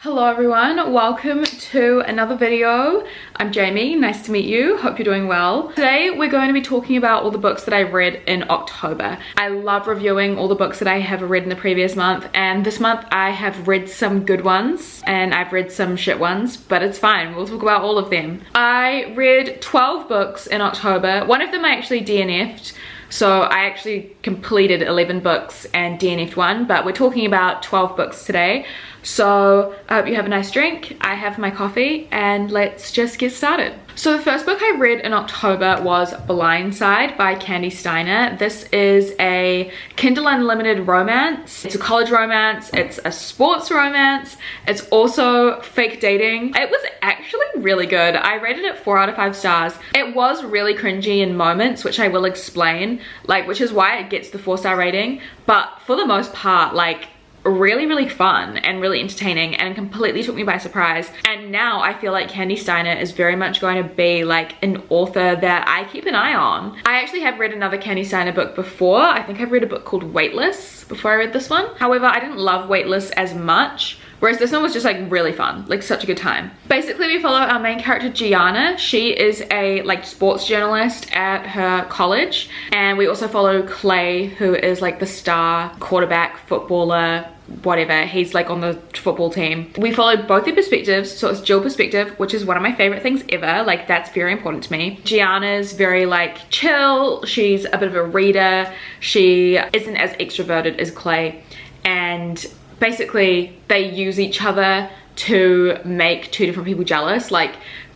Hello everyone, welcome to another video. I'm Jamie, nice to meet you, hope you're doing well. Today we're going to be talking about all the books that I read in October. I love reviewing all the books that I have read in the previous month, and this month I have read some good ones and I've read some shit ones, but it's fine, we'll talk about all of them. I read 12 books in October. One of them I actually DNF'd. So I actually completed 11 books and DNF'd one, but we're talking about 12 books today. So I hope you have a nice drink. I have my coffee and let's just get started. So the first book I read in October was Blindside by Candy Steiner. This is a Kindle Unlimited romance. It's a college romance, it's a sports romance, it's also fake dating. It was actually really good. I rated it 4 out of 5 stars. It was really cringy in moments, which I will explain, which is why it gets the 4-star rating, but for the most part, really fun and really entertaining and completely took me by surprise. And now I feel like Candy Steiner is very much going to be like an author that I keep an eye on. I actually have read another Candy Steiner book before. I think I've read a book called Weightless before I read this one. However, I didn't love Weightless as much, whereas this one was just really fun, such a good time. Basically, we follow our main character Gianna. She is a sports journalist at her college, and we also follow Clay, who is the star quarterback, footballer, whatever. He's on the football team. We follow both their perspectives, so it's dual perspective, which is one of my favorite things ever. That's very important to me. Gianna's very chill. She's a bit of a reader. She isn't as extroverted as Clay, and basically they use each other to make two different people jealous.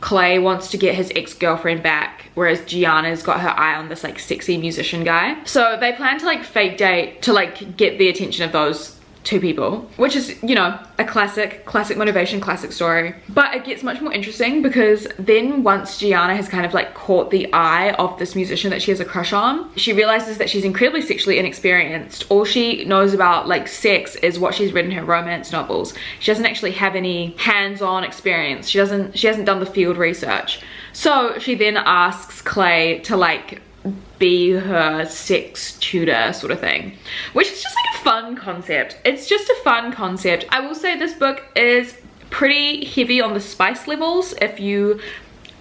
Clay wants to get his ex-girlfriend back, whereas Gianna's got her eye on this sexy musician guy. So they plan to fake date to get the attention of those two people, which is, you know, a classic motivation, classic story. But it gets much more interesting because then once Gianna has kind of caught the eye of this musician that she has a crush on, she realizes that she's incredibly sexually inexperienced. All she knows about sex is what she's read in her romance novels. She doesn't actually have any hands-on experience. She hasn't done the field research. So she then asks Clay to be her sex tutor sort of thing, which is just a fun concept. It's just a fun concept. I will say this book is pretty heavy on the spice levels if you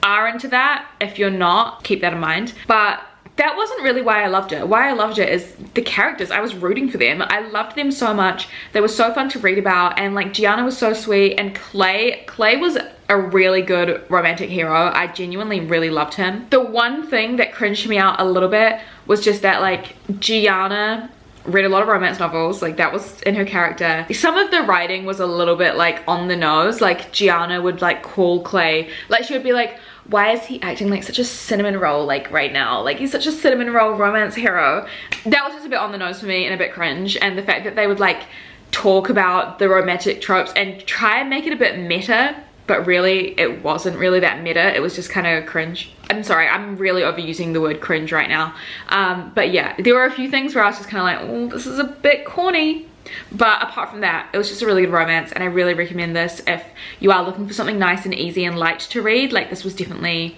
are into that. If you're not, keep that in mind. But that wasn't really why I loved it. Why I loved it is the characters. I was rooting for them. I loved them so much. They were so fun to read about, and Gianna was so sweet, and Clay was a really good romantic hero. I genuinely really loved him. The one thing that cringed me out a little bit was just that Gianna read a lot of romance novels, that was in her character. Some of the writing was a little bit on the nose. Gianna would call Clay, she would be why is he acting like such a cinnamon roll right now? He's such a cinnamon roll romance hero. That was just a bit on the nose for me and a bit cringe. And the fact that they would talk about the romantic tropes and try and make it a bit meta, but really it wasn't really that meta. It was just kind of cringe. I'm sorry, I'm really overusing the word cringe right now. But yeah, there were a few things where I was just kind of oh, this is a bit corny. But apart from that, it was just a really good romance, and I really recommend this if you are looking for something nice and easy and light to read. This was definitely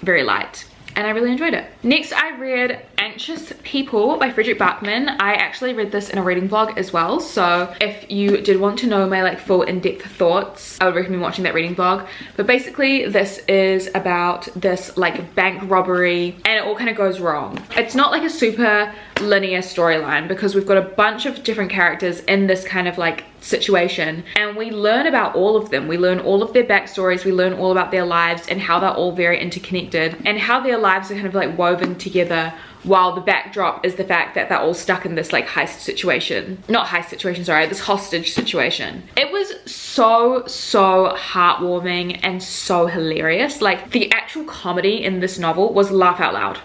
very light, and I really enjoyed it. Next, I read Anxious People by Frederick Bachman. I actually read this in a reading vlog as well, so if you did want to know my full in-depth thoughts, I would recommend watching that reading vlog. But basically this is about this bank robbery, and it all kind of goes wrong. It's not a super linear storyline because we've got a bunch of different characters in this kind of situation, and we learn about all of them. We learn all of their backstories, we learn all about their lives and how they're all very interconnected, and how their lives are kind of woven together, while the backdrop is the fact that they're all stuck in this heist situation. Not heist situation, sorry, this hostage situation. It was so heartwarming and so hilarious. The actual comedy in this novel was laugh out loud.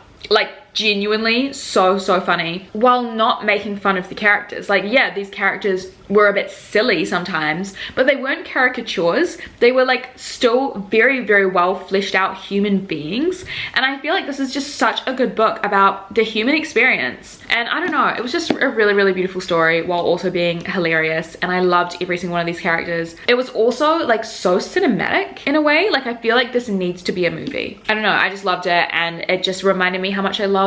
Genuinely so funny, while not making fun of the characters. Yeah, these characters were a bit silly sometimes, but they weren't caricatures. They were still very well fleshed out human beings, and I feel this is just such a good book about the human experience. And I don't know, it was just a really beautiful story while also being hilarious, and I loved every single one of these characters. It was also so cinematic in a way. I feel this needs to be a movie. I don't know, I just loved it, and it just reminded me how much I love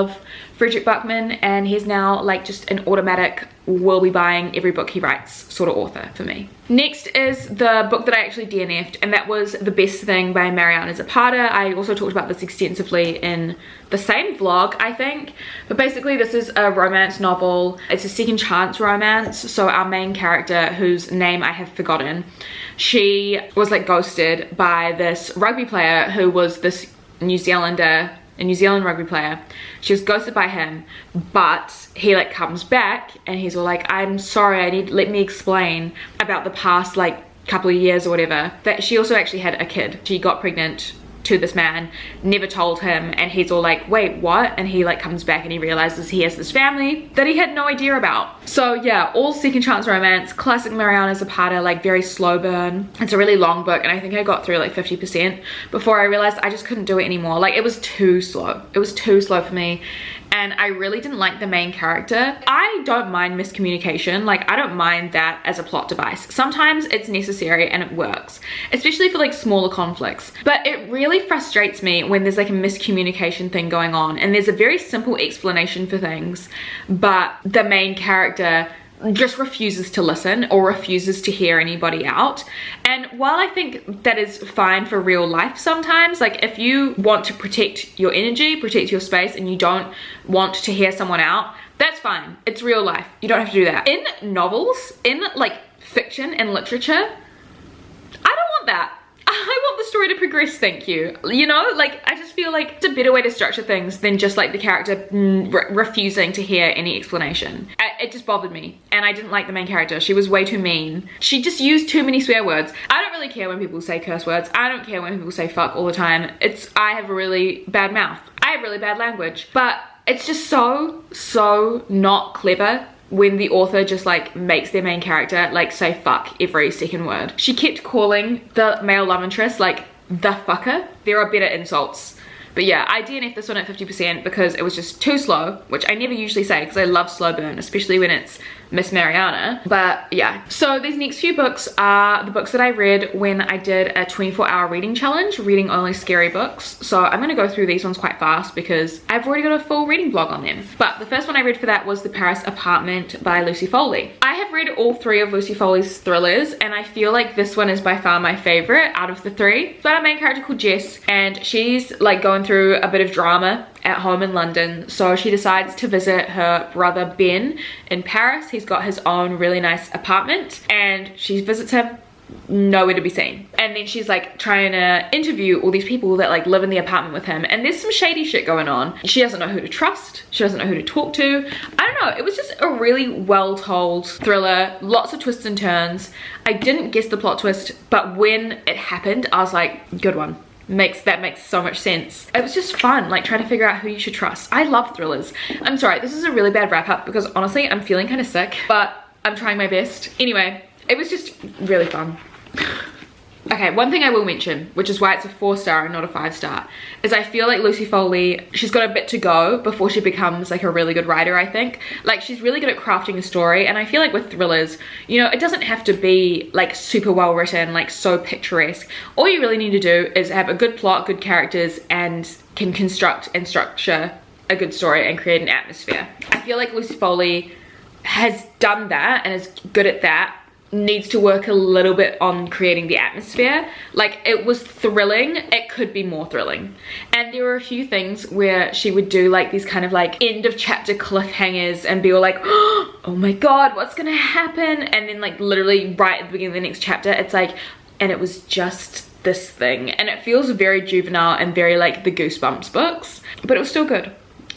Frederick Buckman, and he's now like just an automatic will be buying every book he writes sort of author for me. Next is the book that I actually DNF'd, and that was The Best Thing by Mariana Zapata. I also talked about this extensively in the same vlog, I think. But basically this is a romance novel. It's a second chance romance. So our main character, whose name I have forgotten, she was like ghosted by this rugby player who was this a New Zealand rugby player. She was ghosted by him, but he like comes back and he's all like, I'm sorry, let me explain about the past like couple of years or whatever, that she also actually had a kid. She got pregnant to this man, never told him, and he's all like, wait, what? And he like comes back and he realizes he has this family that he had no idea about. So yeah, all second chance romance, classic Mariana Zapata, like very slow burn. It's a really long book, and I think I got through like 50% before I realized I just couldn't do it anymore. Like it was too slow. It was too slow for me. And I really didn't like the main character. I don't mind miscommunication. Like I don't mind that as a plot device. Sometimes it's necessary and it works, especially for like smaller conflicts. But it really frustrates me when there's like a miscommunication thing going on and there's a very simple explanation for things, but the main character just refuses to listen or refuses to hear anybody out. And while I think that is fine for real life sometimes, like if you want to protect your energy, protect your space, and you don't want to hear someone out, that's fine. It's real life. You don't have to do that. In novels, in like fiction and literature, I don't want that. I want the story to progress, thank you. You know, like I just feel like it's a better way to structure things than just like the character refusing to hear any explanation. It just bothered me, and I didn't like the main character. She was way too mean. She just used too many swear words. I don't really care when people say curse words. I don't care when people say fuck all the time. I have a really bad mouth. I have really bad language, but it's just so not clever when the author just like makes their main character like say fuck every second word. She kept calling the male love interest like the fucker. There are better insults. But yeah, I DNF'd this one at 50% because it was just too slow, which I never usually say because I love slow burn, especially when it's Miss Mariana. But yeah, so these next few books are the books that I read when I did a 24-hour reading challenge, reading only scary books. So I'm gonna go through these ones quite fast because I've already got a full reading vlog on them. But the first one I read for that was The Paris Apartment by Lucy Foley. I have read all three of Lucy Foley's thrillers, and I feel like this one is by far my favorite out of the three. It's about a main character called Jess, and she's like going through a bit of drama at home in London, so she decides to visit her brother Ben in Paris. He's got his own really nice apartment, and she visits him, nowhere to be seen. And then she's like trying to interview all these people that like live in the apartment with him, and there's some shady shit going on. She doesn't know who to trust, she doesn't know who to talk to. I don't know, it was just a really well told thriller, lots of twists and turns. I didn't guess the plot twist, but when it happened I was like, good one. That makes so much sense. It was just fun, like trying to figure out who you should trust. I love thrillers. I'm sorry, this is a really bad wrap up because honestly I'm feeling kind of sick, but I'm trying my best. Anyway, it was just really fun. Okay, one thing I will mention, which is why it's a 4-star and not a 5-star, is I feel like Lucy Foley, she's got a bit to go before she becomes like a really good writer, I think. Like she's really good at crafting a story, and I feel like with thrillers, you know, it doesn't have to be like super well written, like so picturesque. All you really need to do is have a good plot, good characters, and can construct and structure a good story and create an atmosphere. I feel like Lucy Foley has done that and is good at that. Needs to work a little bit on creating the atmosphere. Like it was thrilling, it could be more thrilling. And there were a few things where she would do like these kind of like end of chapter cliffhangers and be all like, oh my god, what's gonna happen? And then like literally right at the beginning of the next chapter it's like, and it was just this thing. And it feels very juvenile and very like the Goosebumps books, but it was still good.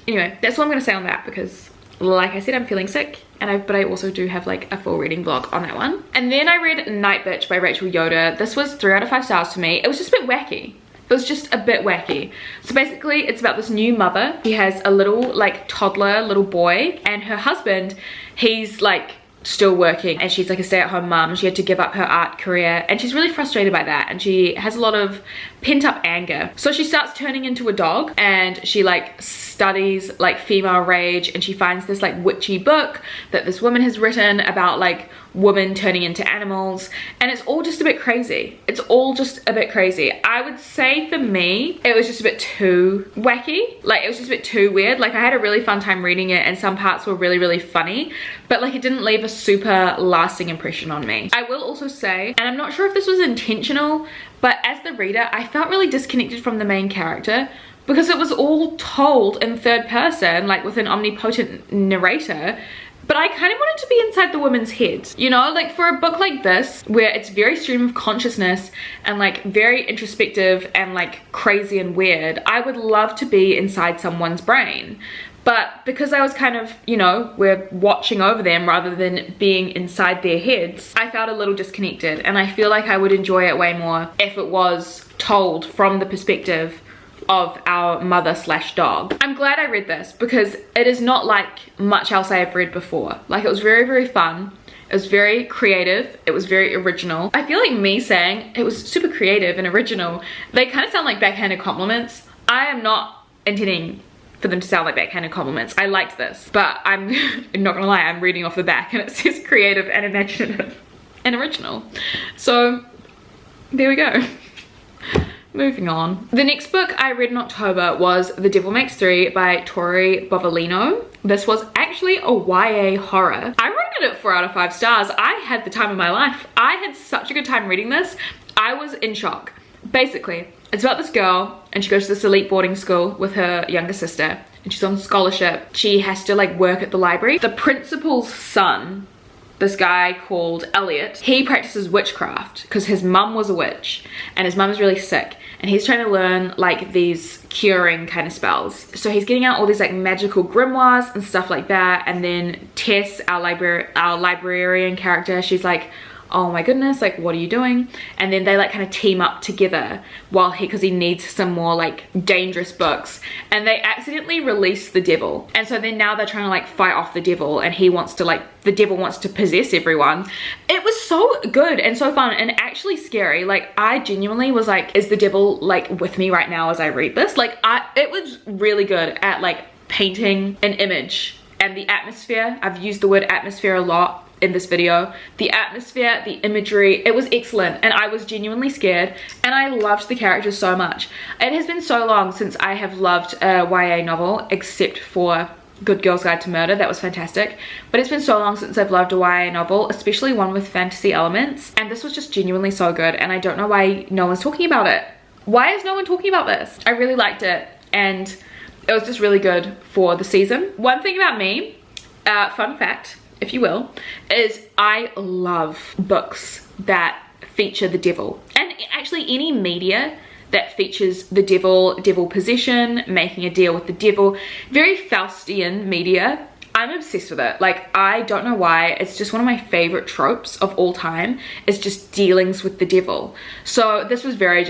Anyway, that's all I'm gonna say on that because like I said, I'm feeling sick, but I also do have like a full reading vlog on that one. And then I read Night Bitch by Rachel Yoder. This was 3 out of 5 stars for me. It was just a bit wacky. It was just a bit wacky. So basically it's about this new mother. She has a little like toddler little boy, and her husband, he's like still working, and she's like a stay-at-home mom. She had to give up her art career, and she's really frustrated by that, and she has a lot of pent-up anger. So she starts turning into a dog, and she like studies like female rage, and she finds this like witchy book that this woman has written about like women turning into animals, and it's all just a bit crazy. It's all just a bit crazy. I would say for me, it was just a bit too wacky. Like, it was just a bit too weird. Like, I had a really fun time reading it, and some parts were really, really funny, but like it didn't leave a super lasting impression on me. I will also say, and I'm not sure if this was intentional, but as the reader, I felt really disconnected from the main character, because it was all told in third person, like with an omnipotent narrator. But I kind of wanted to be inside the woman's head, you know, like for a book like this, where it's very stream of consciousness and like very introspective and like crazy and weird, I would love to be inside someone's brain. But because I was kind of, you know, we're watching over them rather than being inside their heads, I felt a little disconnected, and I feel like I would enjoy it way more if it was told from the perspective of our mother slash dog. I'm glad I read this, because it is not like much else I have read before. Like, it was very, very fun. It was very creative. It was very original. I feel like me saying it was super creative and original, they kind of sound like backhanded compliments. I am not intending for them to sound like backhanded compliments. I liked this, but I'm not gonna lie, I'm reading off the back and it says creative and imaginative and original. So there we go. Moving on. The next book I read in October was The Devil Makes Three by Tori Bovalino. This was actually a YA horror. I rated it 4 out of 5 stars. I had the time of my life. I had such a good time reading this. I was in shock. Basically, it's about this girl, and she goes to this elite boarding school with her younger sister, and she's on scholarship. She has to like work at the library. The principal's son, this guy called Elliot, he practices witchcraft because his mum was a witch, and his mum is really sick, and he's trying to learn like these curing kind of spells. So he's getting out all these like magical grimoires and stuff like that, and then Tess, our librarian character, she's like, oh my goodness, like what are you doing? And then they like kind of team up together while because he needs some more like dangerous books, and they accidentally release the devil, and so then now they're trying to like fight off the devil, and he wants to like, the devil wants to possess everyone. It was so good and so fun and actually scary. Like, I genuinely was like, is the devil like with me right now as I read this? Like, it was really good at like painting an image and the atmosphere. I've used the word atmosphere a lot in this video. The atmosphere, the imagery, it was excellent, and I was genuinely scared, and I loved the characters so much. It has been so long since I have loved a YA novel, except for Good Girl's Guide to Murder. That was fantastic, but it's been so long since I've loved a YA novel, especially one with fantasy elements, and this was just genuinely so good, and I don't know why no one's talking about it. Why is no one talking about this? I really liked it, and it was just really good for the season. One thing about me, fun fact, if you will, is I love books that feature the devil, and actually any media that features the devil possession, making a deal with the devil, very Faustian media. I'm obsessed with it. Like, I don't know why, it's just one of my favorite tropes of all time, is just dealings with the devil. So this was very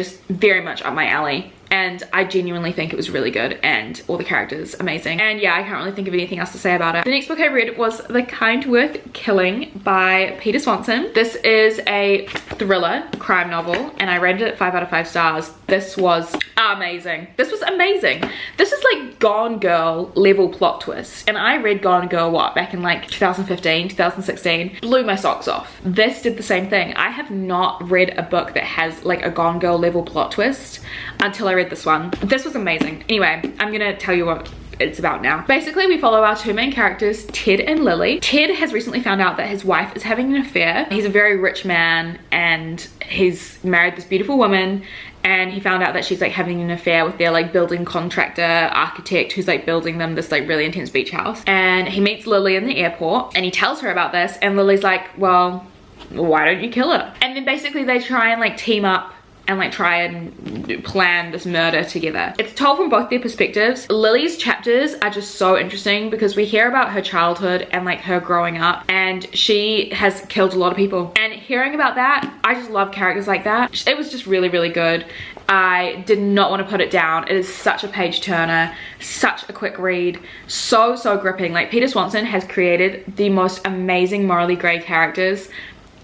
much up my alley, and I genuinely think it was really good, and all the characters amazing. And yeah, I can't really think of anything else to say about it. The next book I read was The Kind Worth Killing by Peter Swanson. This is a thriller crime novel, and I rated it 5 out of 5 stars. This was amazing. This was amazing. This is like Gone Girl level plot twist, and I read Gone Girl back in like 2015, 2016, blew my socks off. This did the same thing. I have not read a book that has like a Gone Girl level plot twist until I read this one. This was amazing. Anyway, I'm gonna tell you what it's about now. Basically, we follow our two main characters, Ted and Lily. Ted has recently found out that his wife is having an affair. He's a very rich man, and he's married this beautiful woman, and he found out that she's like having an affair with their like building contractor architect who's like building them this like really intense beach house. And he meets Lily in the airport, and he tells her about this, and Lily's like, well, why don't you kill her? And then basically they try and like team up and like try and plan this murder together. It's told from both their perspectives. Lily's chapters are just so interesting because we hear about her childhood and like her growing up, and she has killed a lot of people, and hearing about that, I just love characters like that. It was just really, really good. I did not want to put it down. It is such a page turner, such a quick read, so gripping. Like, Peter Swanson has created the most amazing morally grey characters.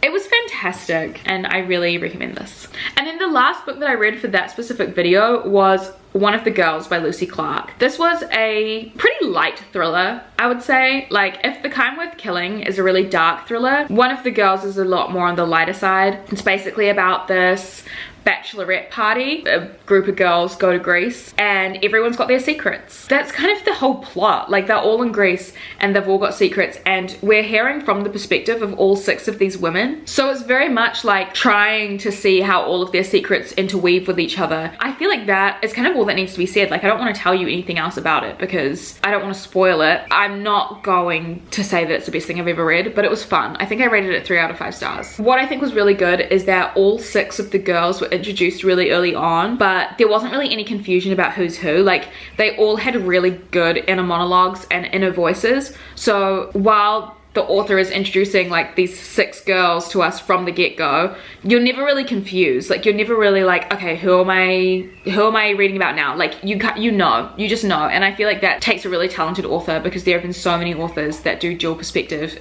It was fantastic, and I really recommend this. And then the last book that I read for that specific video was One of the Girls by Lucy Clark. This was a pretty light thriller, I would say. Like, if The Kind Worth Killing is a really dark thriller, One of the Girls is a lot more on the lighter side. It's basically about this bachelorette party. A group of girls go to Greece and everyone's got their secrets. That's kind of the whole plot. Like, they're all in Greece and they've all got secrets, and we're hearing from the perspective of all 6 of these women. So it's very much like trying to see how all of their secrets interweave with each other. I feel like that is kind of all that needs to be said. Like, I don't want to tell you anything else about it because I don't want to spoil it. I'm not going to say that it's the best thing I've ever read, but it was fun. I think I rated it 3 out of 5 stars. What I think was really good is that all 6 of the girls were introduced really early on, but there wasn't really any confusion about who's who. Like, they all had really good inner monologues and inner voices. So while the author is introducing like these 6 girls to us from the get-go, you're never really confused. Like, you're never really like, okay, who am I reading about now? Like, you just know. And I feel like that takes a really talented author, because there have been so many authors that do dual perspective,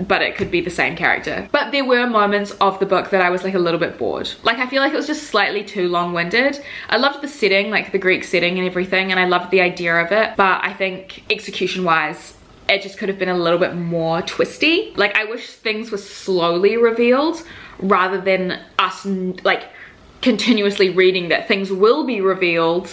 but it could be the same character. But there were moments of the book that I was like a little bit bored. Like, I feel like it was just slightly too long-winded. I loved the setting, like the Greek setting and everything, and I loved the idea of it, but I think execution-wise, it just could have been a little bit more twisty. Like, I wish things were slowly revealed rather than us like continuously reading that things will be revealed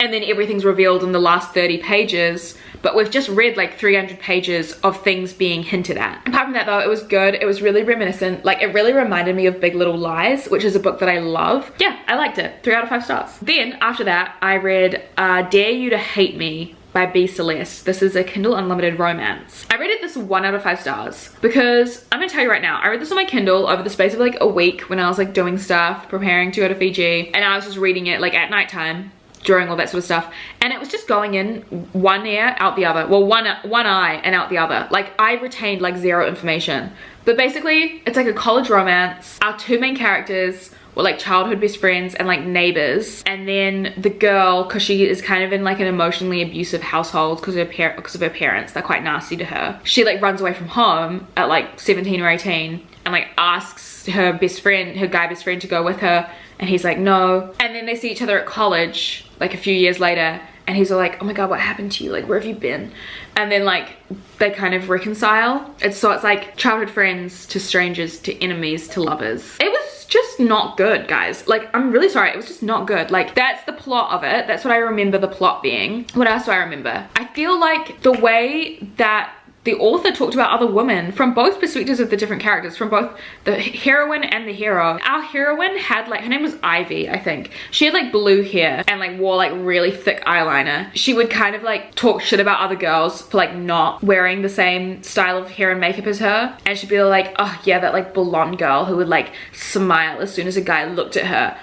and then everything's revealed in the last 30 pages, but we've just read like 300 pages of things being hinted at. Apart from that though, it was good. It was really reminiscent. Like, it really reminded me of Big Little Lies, which is a book that I love. Yeah, I liked it. 3 out of 5 stars. Then after that, I read Dare You to Hate Me by B. Celeste. This is a Kindle Unlimited romance. I rated this 1 out of 5 stars because I'm gonna tell you right now, I read this on my Kindle over the space of like a week when I was like doing stuff, preparing to go to Fiji, and I was just reading it like at nighttime during all that sort of stuff, and it was just going in one ear out the other. Well, one eye and out the other. Like, I retained like 0 information. But basically, it's like a college romance. Our 2 main characters were like childhood best friends and like neighbors, and then the girl, because she is kind of in like an emotionally abusive household because of her parents, they're quite nasty to her. She like runs away from home at like 17 or 18 and like asks her best friend, her guy best friend, to go with her, and he's like, no. And then they see each other at college like a few years later, and he's all like, oh my god, what happened to you? Like, where have you been? And then like they kind of reconcile. It's like childhood friends to strangers to enemies to lovers. It was just not good, guys. Like, I'm really sorry, it was just not good. Like, that's the plot of it. That's what I remember the plot being. What else do I remember? I feel like the way that the author talked about other women from both perspectives of the different characters, from both the heroine and the hero. Our heroine had like, her name was Ivy, I think. She had like blue hair and like wore like really thick eyeliner. She would kind of like talk shit about other girls for like not wearing the same style of hair and makeup as her. And she'd be like, oh yeah, that like blonde girl who would like smile as soon as a guy looked at her.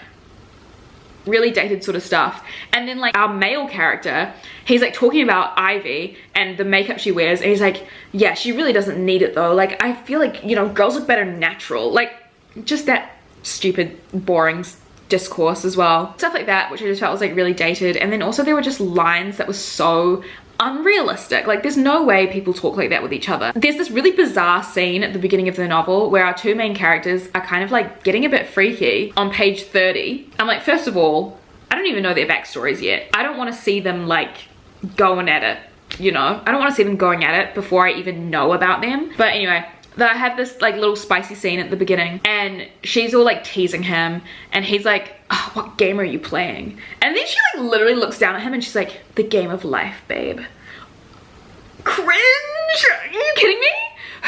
Really dated sort of stuff. And then like our male character, he's like talking about Ivy and the makeup she wears, and he's like, yeah, she really doesn't need it though. Like, I feel like, you know, girls look better natural. Like, just that stupid, boring discourse as well. Stuff like that, which I just felt was like really dated. And then also there were just lines that were so unrealistic. Like, there's no way people talk like that with each other. There's this really bizarre scene at the beginning of the novel where our 2 main characters are kind of like getting a bit freaky on page 30. I'm like, first of all, I don't even know their backstories yet. I don't want to see them like going at it, you know? I don't want to see them going at it before I even know about them. But anyway, I have this like little spicy scene at the beginning, and she's all like teasing him, and he's like, oh, what game are you playing? And then she like literally looks down at him and she's like, the game of life, babe. Cringe! Are you kidding me?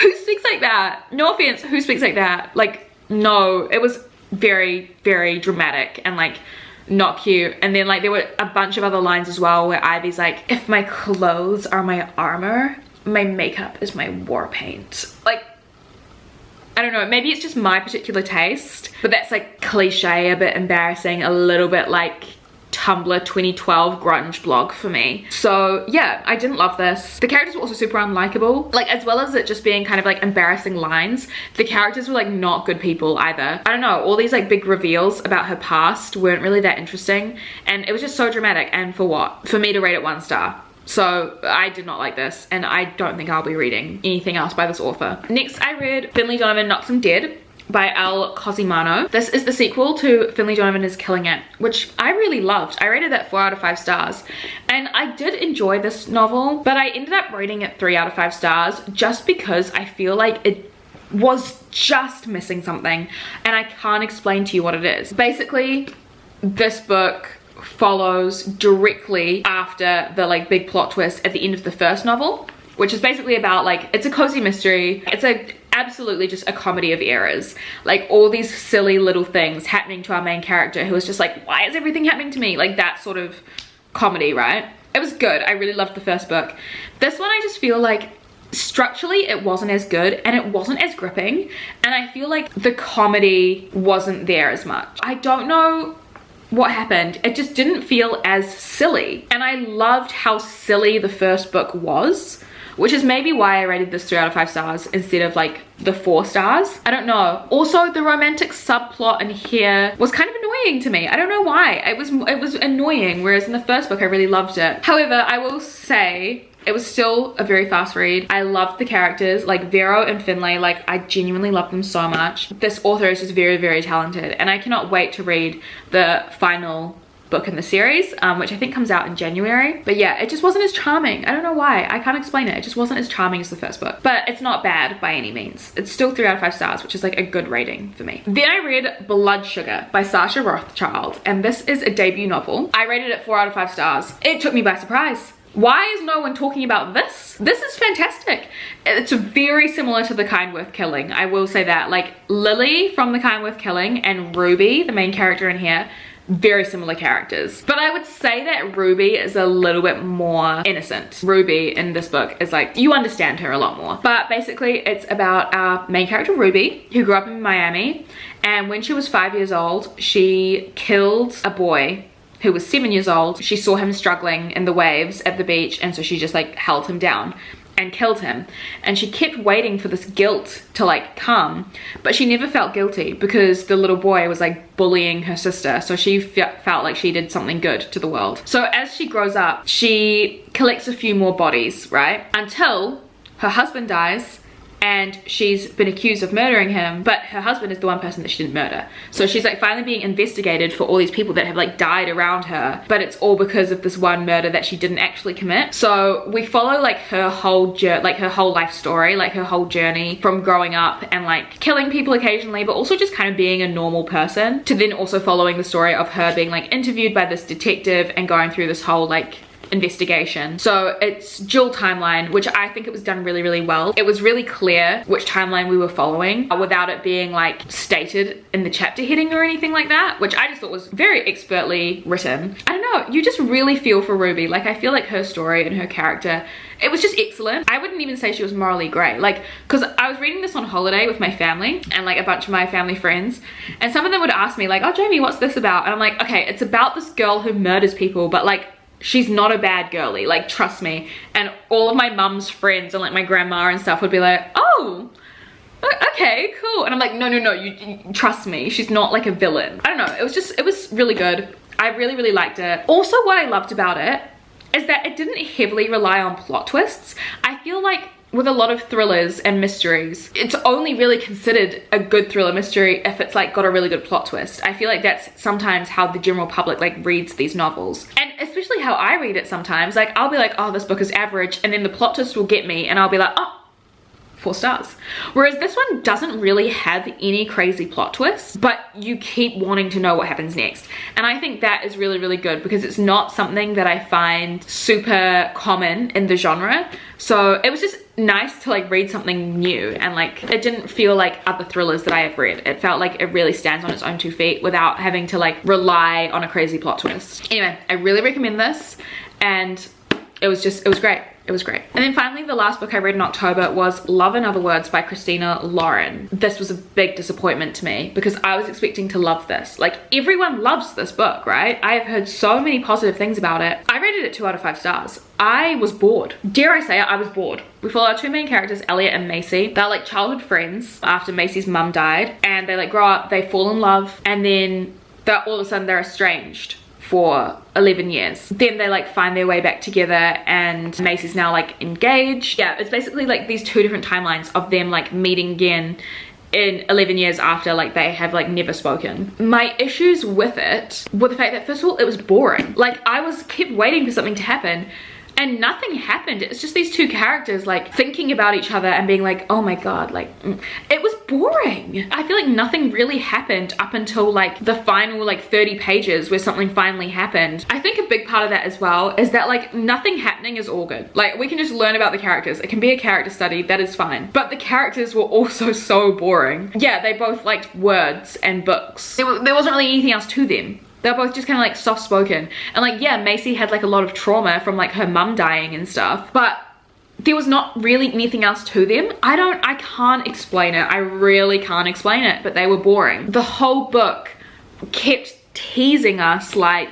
Who speaks like that? No offense, who speaks like that? Like, no, it was very, very dramatic and like not cute. And then like there were a bunch of other lines as well where Ivy's like, if my clothes are my armor, my makeup is my war paint. Like, I don't know, maybe it's just my particular taste, but that's like cliche, a bit embarrassing, a little bit like Tumblr 2012 grunge blog for me. So yeah, I didn't love this. The characters were also super unlikable. Like, as well as it just being kind of like embarrassing lines, the characters were like not good people either. I don't know, all these like big reveals about her past weren't really that interesting, and it was just so dramatic, and for what? For me to rate it 1 star. So I did not like this, and I don't think I'll be reading anything else by this author. Next I read Finley Donovan Knocks Him Dead by Al Cosimano. This is the sequel to Finley Donovan is Killing It, which I really loved. I rated that 4 out of 5 stars. And I did enjoy this novel, but I ended up rating it 3 out of 5 stars just because I feel like it was just missing something, and I can't explain to you what it is. Basically, this book follows directly after the like big plot twist at the end of the first novel, which is basically about like, it's a cozy mystery. It's absolutely just a comedy of errors, like all these silly little things happening to our main character who is just like, why is everything happening to me? Like that sort of comedy, right? It was good. I really loved the first book. This one I just feel like structurally it wasn't as good, and it wasn't as gripping, and I feel like the comedy wasn't there as much. I don't know what happened. It just didn't feel as silly, and I loved how silly the first book was, which is maybe why I rated this 3 out of 5 stars instead of like the 4 stars. I don't know. Also, the romantic subplot in here was kind of annoying to me. I don't know why. It was annoying, whereas in the first book I really loved it. However, I will say it was still a very fast read. I loved the characters, like Vero and Finlay. Like, I genuinely love them so much. This author is just very, very talented, and I cannot wait to read the final book in the series, which I think comes out in January. But yeah, it just wasn't as charming. I don't know why. I can't explain it. It just wasn't as charming as the first book. But it's not bad by any means. It's still 3 out of 5 stars, which is like a good rating for me. Then I read Blood Sugar by Sasha Rothschild, and this is a debut novel. I rated it 4 out of 5 stars. It took me by surprise. Why is no one talking about this? This is fantastic. It's very similar to The Kind Worth Killing. I will say that. Like, Lily from The Kind Worth Killing and Ruby, the main character in here, very similar characters. But I would say that Ruby is a little bit more innocent. Ruby in this book is like, you understand her a lot more. But basically it's about our main character Ruby, who grew up in Miami, and when she was 5 years old, she killed a boy who was 7 years old. She saw him struggling in the waves at the beach, and so she just like held him down and killed him. And she kept waiting for this guilt to like come, but she never felt guilty because the little boy was like bullying her sister, so she felt like she did something good to the world. So as she grows up, she collects a few more bodies, right? Until her husband dies, and she's been accused of murdering him, but her husband is the one person that she didn't murder. So she's like finally being investigated for all these people that have like died around her, but it's all because of this one murder that she didn't actually commit. So we follow like her whole life story, like her whole journey from growing up and like killing people occasionally, but also just kind of being a normal person, to then also following the story of her being like interviewed by this detective and going through this whole like investigation. So it's dual timeline, which I think it was done really, really well. It was really clear which timeline we were following without it being like stated in the chapter heading or anything like that, which I just thought was very expertly written. I don't know, you just really feel for Ruby. Like, I feel like her story and her character, it was just excellent. I wouldn't even say she was morally grey, like, because I was reading this on holiday with my family and like a bunch of my family friends, and some of them would ask me like, oh Jamie, what's this about? And I'm like, okay, it's about this girl who murders people, but like, she's not a bad girly, like, trust me. And all of my mum's friends and like my grandma and stuff would be like, oh, okay, cool. And I'm like, no, you trust me, she's not like a villain. I don't know, it was really good. I really, really liked it. Also, what I loved about it is that it didn't heavily rely on plot twists. I feel like with a lot of thrillers and mysteries, it's only really considered a good thriller mystery if it's like got a really good plot twist. I feel like that's sometimes how the general public like reads these novels, and especially how I read it sometimes. Like, I'll be like, oh, this book is average, and then the plot twist will get me and I'll be like, oh, 4 stars. Whereas this one doesn't really have any crazy plot twists, but you keep wanting to know what happens next. And I think that is really, really good because it's not something that I find super common in the genre. So it was just nice to like read something new, and like it didn't feel like other thrillers that I have read. It felt like it really stands on its own 2 feet without having to like rely on a crazy plot twist. Anyway, I really recommend this, and it was great. It was great. And then finally, the last book I read in October was Love in Other Words by Christina Lauren. This was a big disappointment to me because I was expecting to love this. Like, everyone loves this book, right? I have heard so many positive things about it. I rated it 2 out of 5 stars. I was bored. Dare I say it, I was bored. We follow our two main characters, Elliot and Macy. They're like childhood friends after Macy's mum died, and they like grow up, they fall in love, and then all of a sudden they're estranged for 11 years. Then they like find their way back together, and Macy's now like engaged. Yeah, it's basically like these two different timelines of them like meeting again in 11 years after like they have like never spoken. My issues with it were the fact that first of all, it was boring. Like, I kept waiting for something to happen and nothing happened. It's just these two characters like thinking about each other and being like, oh my god, like it was boring. I feel like nothing really happened up until like the final like 30 pages where something finally happened. I think a big part of that as well is that like nothing happening is all good. Like, we can just learn about the characters. It can be a character study, that is fine. But the characters were also so boring. Yeah, they both liked words and books. There wasn't really anything else to them. They're both just kind of like soft spoken, and like, yeah, Macy had like a lot of trauma from like her mum dying and stuff, but there was not really anything else to them. I can't explain it. I really can't explain it, but they were boring. The whole book kept teasing us like,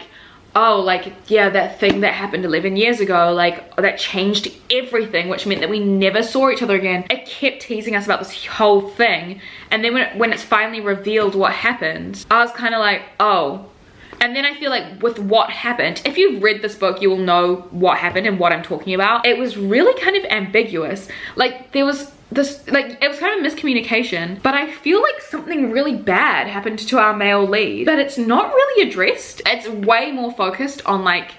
oh, like, yeah, that thing that happened 11 years ago, like that changed everything, which meant that we never saw each other again. It kept teasing us about this whole thing, and then when it's finally revealed what happened, I was kind of like, oh. And then I feel like with what happened, if you've read this book, you will know what happened and what I'm talking about. It was really kind of ambiguous. Like, there was this, like, it was kind of miscommunication, but I feel like something really bad happened to our male lead, but it's not really addressed. It's way more focused on like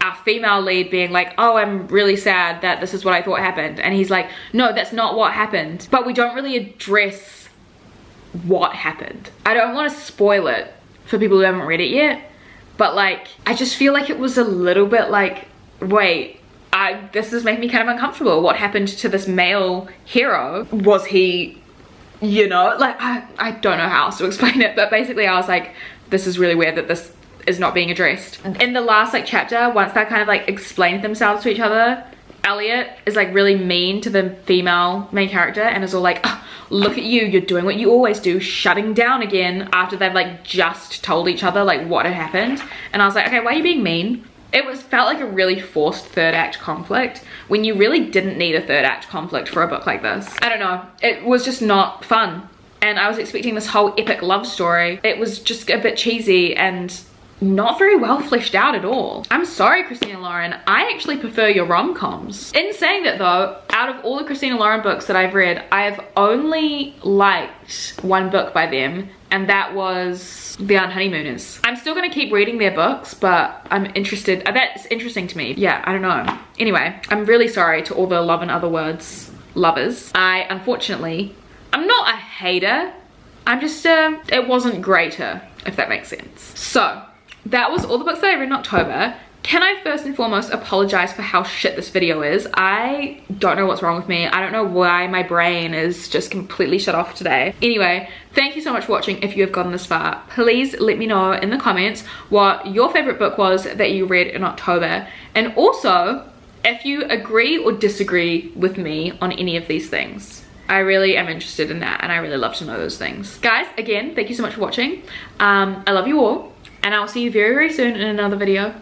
our female lead being like, oh, I'm really sad that this is what I thought happened. And he's like, no, that's not what happened. But we don't really address what happened. I don't want to spoil it for people who haven't read it yet, but like, I just feel like it was a little bit like, wait, this is making me kind of uncomfortable. What happened to this male hero? Was he, you know, like, I don't know how else to explain it, but basically I was like, this is really weird that this is not being addressed. In the last like chapter, once they kind of like explained themselves to each other, Elliot is like really mean to the female main character and is all like, oh, look at you, you're doing what you always do, shutting down again, after they've like just told each other like what had happened. And I was like, okay, why are you being mean? It felt like a really forced third act conflict when you really didn't need a third act conflict for a book like this. I don't know, it was just not fun. And I was expecting this whole epic love story. It was just a bit cheesy and not very well fleshed out at all. I'm sorry, Christina Lauren, I actually prefer your rom-coms. In saying that though, out of all the Christina Lauren books that I've read, I have only liked one book by them, and that was The Unhoneymooners. I'm still gonna keep reading their books, but I'm interested, that's interesting to me. Yeah, I don't know. Anyway, I'm really sorry to all the Love in Other Words lovers. Unfortunately, I'm not a hater, I'm just it wasn't greater, if that makes sense. So, that was all the books that I read in October. Can I first and foremost apologize for how shit this video is? I don't know what's wrong with me. I don't know why my brain is just completely shut off today. Anyway, thank you so much for watching. If you have gotten this far, please let me know in the comments what your favorite book was that you read in October. And also, if you agree or disagree with me on any of these things. I really am interested in that, and I really love to know those things. Guys, again, thank you so much for watching. I love you all. And I'll see you very, very soon in another video.